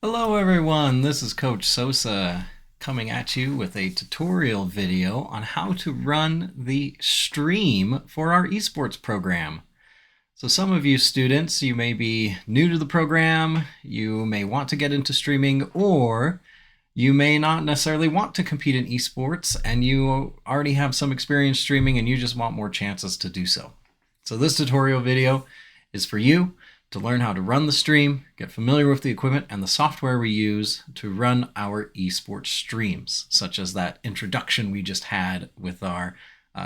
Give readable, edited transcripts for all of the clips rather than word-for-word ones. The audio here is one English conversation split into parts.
Hello everyone, this is Coach Sosa coming at you with a tutorial video on how to run the stream for our esports program. So some of you students, you may be new to the program, you may want to get into streaming, or you may not necessarily want to compete in esports and you already have some experience streaming and you just want more chances to do so. So this tutorial video is for you to learn how to run the stream, get familiar with the equipment and the software we use to run our esports streams, such as that introduction we just had with our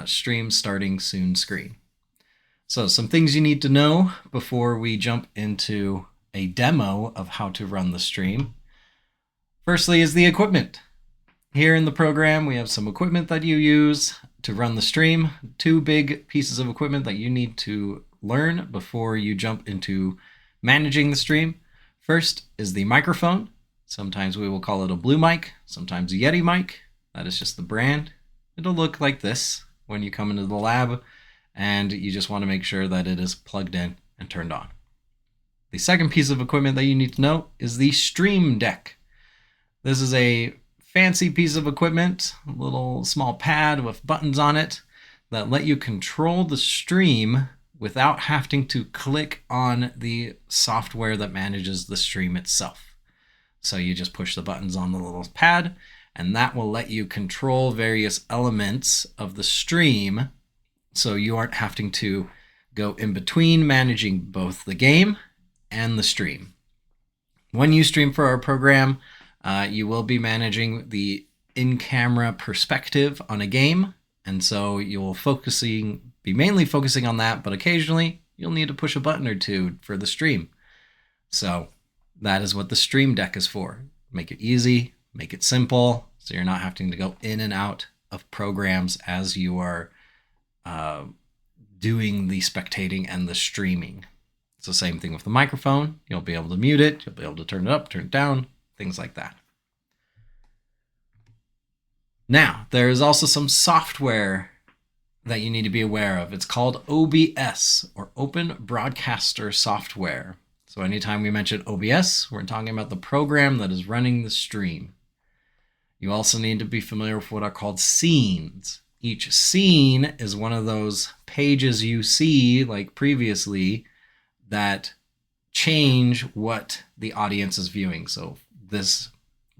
stream starting soon screen. So some things you need to know before we jump into a demo of how to run the stream. Firstly is the equipment. Here in the program, we have some equipment that you use to run the stream. Two big pieces of equipment that you need to learn before you jump into managing the stream. First is the microphone. Sometimes we will call it a blue mic, sometimes a Yeti mic. That is just the brand. It'll look like this when you come into the lab and you just want to make sure that it is plugged in and turned on. The second piece of equipment that you need to know is the stream deck. This is a fancy piece of equipment, a little small pad with buttons on it that let you control the stream without having to click on the software that manages the stream itself. So you just push the buttons on the little pad and that will let you control various elements of the stream so you aren't having to go in between managing both the game and the stream. When you stream for our program, you will be managing the in-camera perspective on a game, and so you'll be mainly focusing on that, but occasionally you'll need to push a button or two for the stream. So that is what the stream deck is for. Make it easy, make it simple, so you're not having to go in and out of programs as you are doing the spectating and the streaming. It's the same thing with the microphone. You'll be able to mute it, you'll be able to turn it up, turn it down, things like that. Now, there is also some software that you need to be aware of. It's called OBS, or Open Broadcaster Software. So anytime we mention OBS, we're talking about the program that is running the stream. You also need to be familiar with what are called scenes. Each scene is one of those pages you see, like previously, that change what the audience is viewing. So this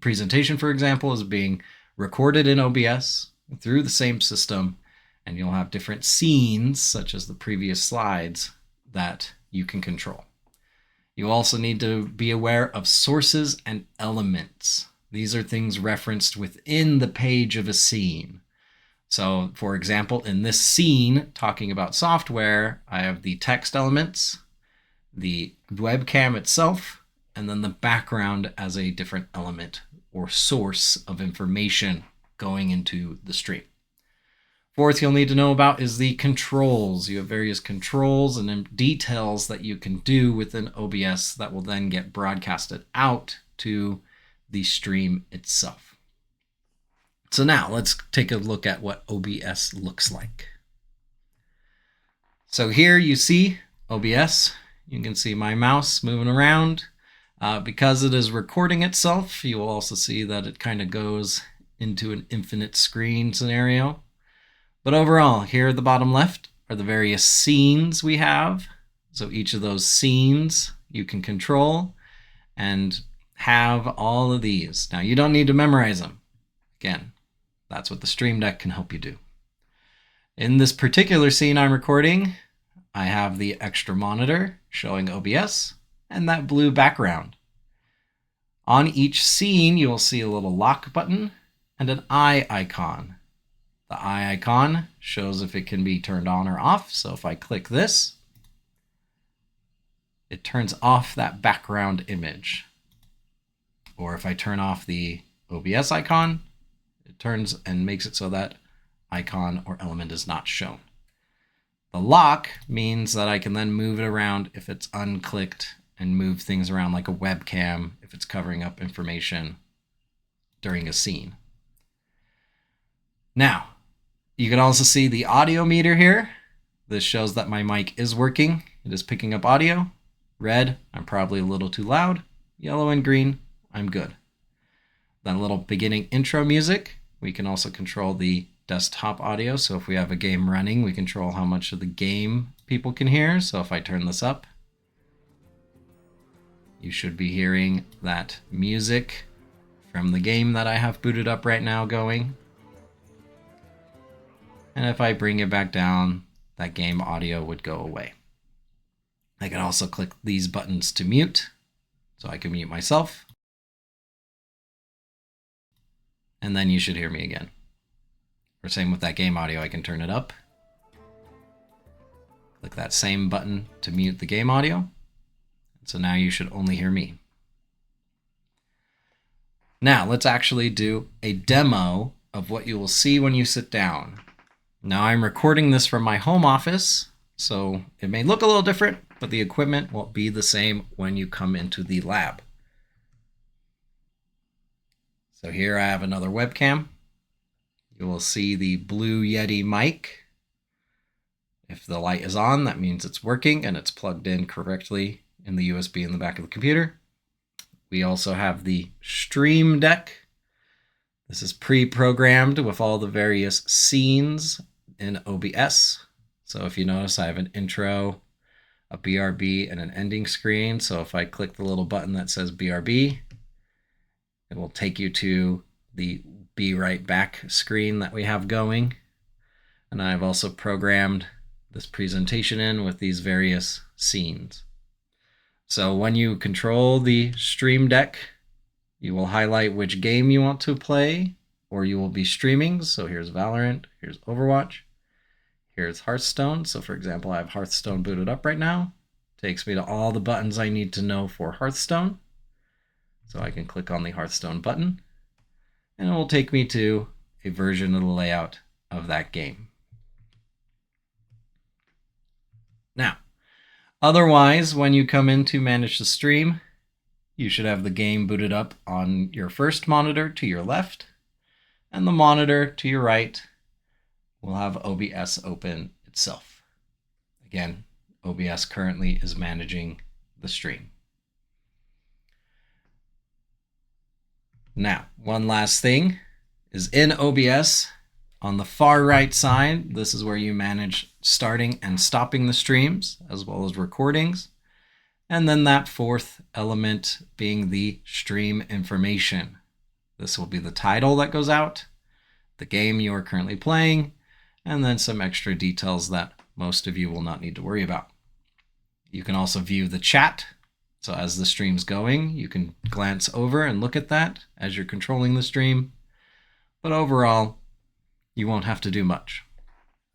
presentation, for example, is being recorded in OBS through the same system, and you'll have different scenes, such as the previous slides, that you can control. You also need to be aware of sources and elements. These are things referenced within the page of a scene. So, for example, in this scene, talking about software, I have the text elements, the webcam itself, and then the background as a different element or source of information going into the stream. Fourth, you'll need to know about is the controls. You have various controls and details that you can do within OBS that will then get broadcasted out to the stream itself. So now let's take a look at what OBS looks like. So here you see OBS. You can see my mouse moving around. Because it is recording itself, you will also see that it kind of goes into an infinite screen scenario. But overall, here at the bottom left are the various scenes we have. So each of those scenes you can control and have all of these. Now you don't need to memorize them. Again, that's what the Stream Deck can help you do. In this particular scene I'm recording, I have the extra monitor showing OBS and that blue background. On each scene, you will see a little lock button and an eye icon. The eye icon shows if it can be turned on or off. So if I click this, it turns off that background image. Or if I turn off the OBS icon, it turns and makes it so that icon or element is not shown. The lock means that I can then move it around if it's unclicked and move things around like a webcam if it's covering up information during a scene. Now, you can also see the audio meter here. This shows that my mic is working. It is picking up audio. Red, I'm probably a little too loud. Yellow and green, I'm good. That little beginning intro music, we can also control the desktop audio. So if we have a game running, we control how much of the game people can hear. So if I turn this up, you should be hearing that music from the game that I have booted up right now going. And if I bring it back down, that game audio would go away. I can also click these buttons to mute, so I can mute myself. And then you should hear me again. Or same with that game audio, I can turn it up. Click that same button to mute the game audio. So now you should only hear me. Now let's actually do a demo of what you will see when you sit down. Now I'm recording this from my home office, so it may look a little different, but the equipment will be the same when you come into the lab. So here I have another webcam. You will see the Blue Yeti mic. If the light is on, that means it's working and it's plugged in correctly in the USB in the back of the computer. We also have the Stream Deck. This is pre-programmed with all the various scenes in OBS. So if you notice, I have an intro, a BRB, and an ending screen. So if I click the little button that says BRB, it will take you to the Be Right Back screen that we have going. And I've also programmed this presentation in with these various scenes. So when you control the Stream Deck, you will highlight which game you want to play or you will be streaming. So here's Valorant, here's Overwatch, here's Hearthstone. So for example, I have Hearthstone booted up right now. Takes me to all the buttons I need to know for Hearthstone. So I can click on the Hearthstone button and it will take me to a version of the layout of that game. Now, otherwise, when you come in to manage the stream, you should have the game booted up on your first monitor to your left, and the monitor to your right will have OBS open itself. Again, OBS currently is managing the stream. Now, one last thing is in OBS, on the far right side, this is where you manage starting and stopping the streams, as well as recordings. And then that fourth element being the stream information. This will be the title that goes out, the game you are currently playing, and then some extra details that most of you will not need to worry about. You can also view the chat. So as the stream's going, you can glance over and look at that as you're controlling the stream. But overall, you won't have to do much.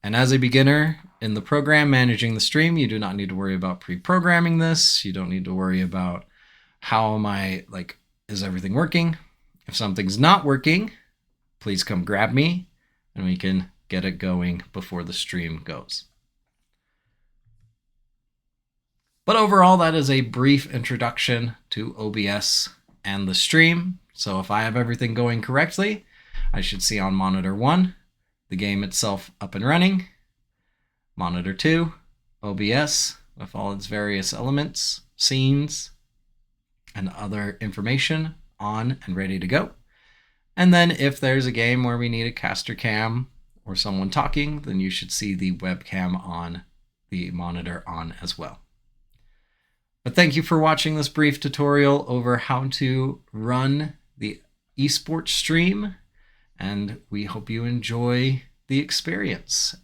And as a beginner in the program managing the stream, you do not need to worry about pre-programming this. You don't need to worry about is everything working? If something's not working, please come grab me and we can get it going before the stream goes. But overall, that is a brief introduction to OBS and the stream. So if I have everything going correctly, I should see on monitor 1, the game itself up and running. Monitor 2, OBS with all its various elements, scenes, and other information on and ready to go. And then if there's a game where we need a caster cam or someone talking, then you should see the webcam on the monitor on as well. But thank you for watching this brief tutorial over how to run the esports stream, and we hope you enjoy the experience.